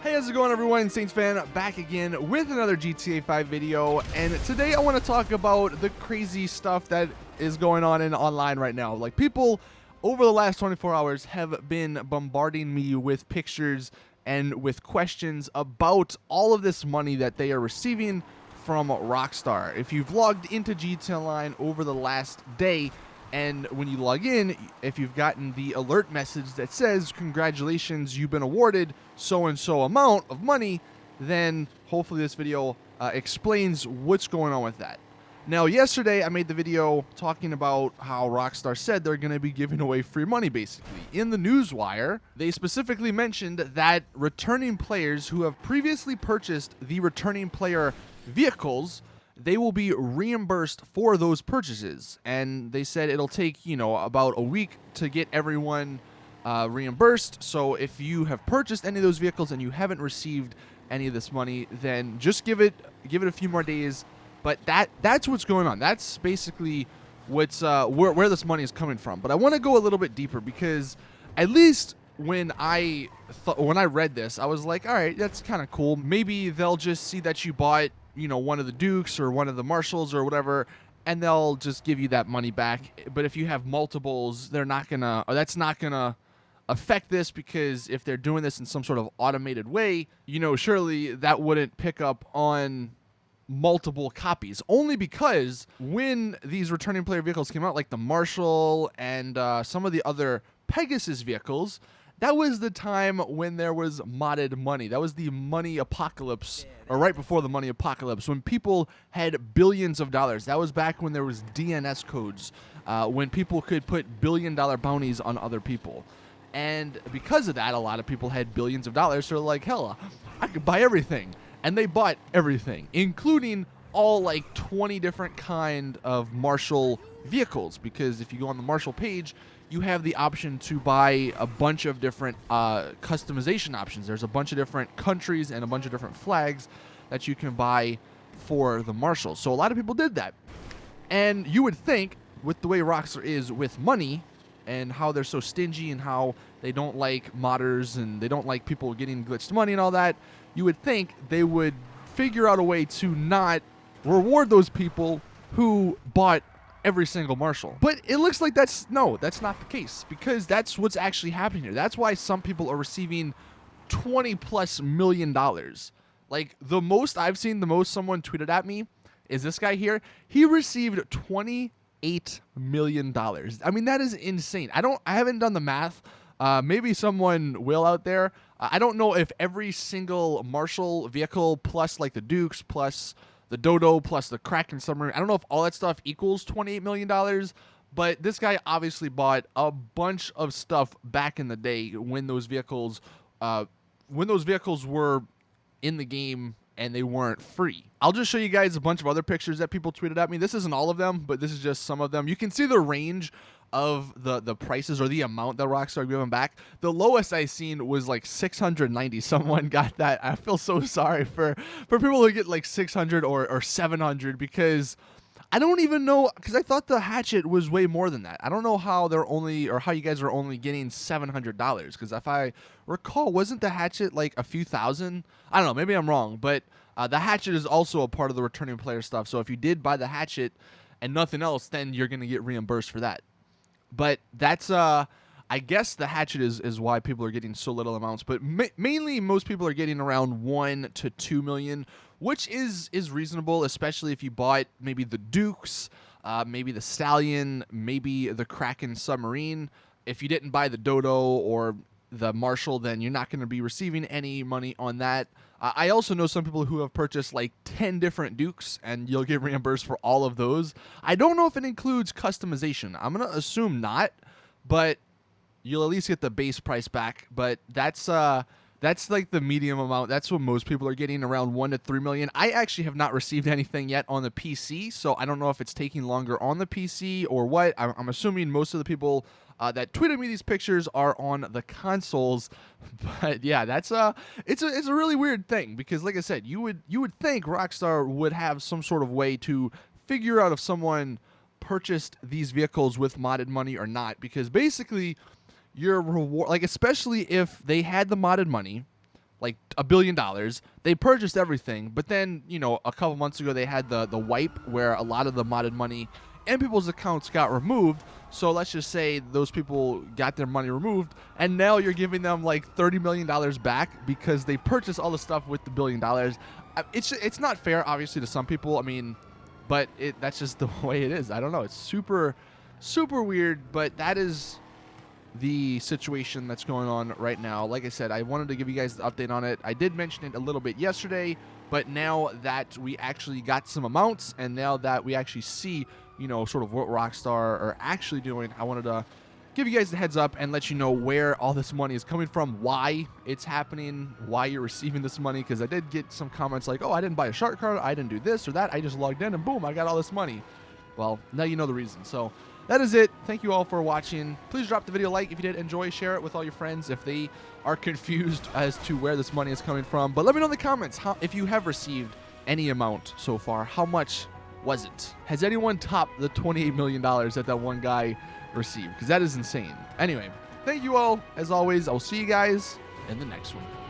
Hey, how's it going, everyone? Saintsfan back again with another GTA 5 video, and today I want to talk about the crazy stuff that is going on in online right now. Like, people over the last 24 hours have been bombarding me with pictures and with questions about all of this money that they are receiving from Rockstar. If you've logged into GTA Online over the last day, and when you log in, if you've gotten the alert message that says, congratulations, you've been awarded so-and-so amount of money, then hopefully this video explains what's going on with that. Now, yesterday I made the video talking about how Rockstar said they're going to be giving away free money, basically. In the newswire, they specifically mentioned that returning players who have previously purchased the returning player vehicles, they will be reimbursed for those purchases. And they said it'll take, about a week to get everyone reimbursed. So if you have purchased any of those vehicles and you haven't received any of this money, then just give it a few more days. But that's what's going on. That's basically what's where this money is coming from. But I want to go a little bit deeper, because at least when I read this, I was like, all right, that's kind of cool. Maybe they'll just see that you bought one of the Dukes or one of the Marshals or whatever, and they'll just give you that money back. But if you have multiples, that's not gonna affect this, because if they're doing this in some sort of automated way, surely that wouldn't pick up on multiple copies. Only because when these returning player vehicles came out, like the Marshal and some of the other Pegasus vehicles, that was the time when there was modded money. That was the money apocalypse, or right before the money apocalypse, when people had billions of dollars. That was back when there was DNS codes, when people could put billion-dollar bounties on other people. And because of that, a lot of people had billions of dollars, so they're like, hell, I could buy everything. And they bought everything, including all like 20 different kind of Marshal vehicles, because if you go on the Marshal page, you have the option to buy a bunch of different customization options. There's a bunch of different countries and a bunch of different flags that you can buy for the Marshal. So a lot of people did that. And you would think, with the way Rockstar is with money and how they're so stingy and how they don't like modders and they don't like people getting glitched money and all that, you would think they would figure out a way to not reward those people who bought every single Marshal. But it looks like that's not the case, because that's what's actually happening here. That's why some people are receiving $20+ million. Like, the most I've seen, the most someone tweeted at me is this guy here. He received $28 million. I mean, that is insane. I haven't done the math. Maybe someone will out there. I don't know if every single Marshal vehicle, plus like the Dukes, plus the Dodo, plus the Kraken submarine, I don't know if all that stuff equals $28 million, but this guy obviously bought a bunch of stuff back in the day when those vehicles were in the game and they weren't free. I'll just show you guys a bunch of other pictures that people tweeted at me. This isn't all of them, but this is just some of them. You can see the range of the prices, or the amount that Rockstar giving back. The lowest I seen was like 690. Someone got that. I feel so sorry for people who get like 600 or 700, because I don't even know, because I thought the hatchet was way more than that. I don't know how how you guys are only getting $700, because if I recall, wasn't the hatchet like a few thousand? I don't know, maybe I'm wrong, but the hatchet is also a part of the returning player stuff. So if you did buy the hatchet and nothing else, then you're going to get reimbursed for that. But that's, I guess the hatchet is why people are getting so little amounts. But mainly, most people are getting around 1 to 2 million, which is reasonable, especially if you bought maybe the Dukes, maybe the Stallion, maybe the Kraken submarine. If you didn't buy the Dodo or the Marshal, then you're not going to be receiving any money on that. I also know some people who have purchased like 10 different Dukes, and you'll get reimbursed for all of those. I don't know if it includes customization. I'm going to assume not, but you'll at least get the base price back. But that's like the medium amount. That's what most people are getting, around 1 to 3 million. I actually have not received anything yet on the PC, so I don't know if it's taking longer on the PC or what. I'm assuming most of the people that tweeted me these pictures are on the consoles. But yeah, that's it's a really weird thing, because like I said, you would think Rockstar would have some sort of way to figure out if someone purchased these vehicles with modded money or not, because basically your reward, like, especially if they had the modded money, like $1 billion. They purchased everything, but then, you know, a couple months ago they had the wipe where a lot of the modded money and people's accounts got removed. So let's just say those people got their money removed, and now you're giving them like $30 million back because they purchased all the stuff with the $1 billion. It's not fair, obviously, to some people. I mean, but that's just the way it is. I don't know. It's super, super weird, but that is the situation that's going on right now. Like I said, I wanted to give you guys the update on it. I did mention it a little bit yesterday, but now that we actually got some amounts, and now that we actually see, you know, sort of what Rockstar are actually doing, I wanted to give you guys the heads up and let you know where all this money is coming from, why it's happening, why you're receiving this money, because I did get some comments like, oh, I didn't buy a shark card, I didn't do this or that, I just logged in and boom, I got all this money. Well, now you know the reason. So that is it. Thank you all for watching. Please drop the video a like if you did enjoy. Share it with all your friends if they are confused as to where this money is coming from. But let me know in the comments if you have received any amount so far. How much was it? Has anyone topped the $28 million that one guy received? Because that is insane. Anyway, thank you all. As always, I'll see you guys in the next one.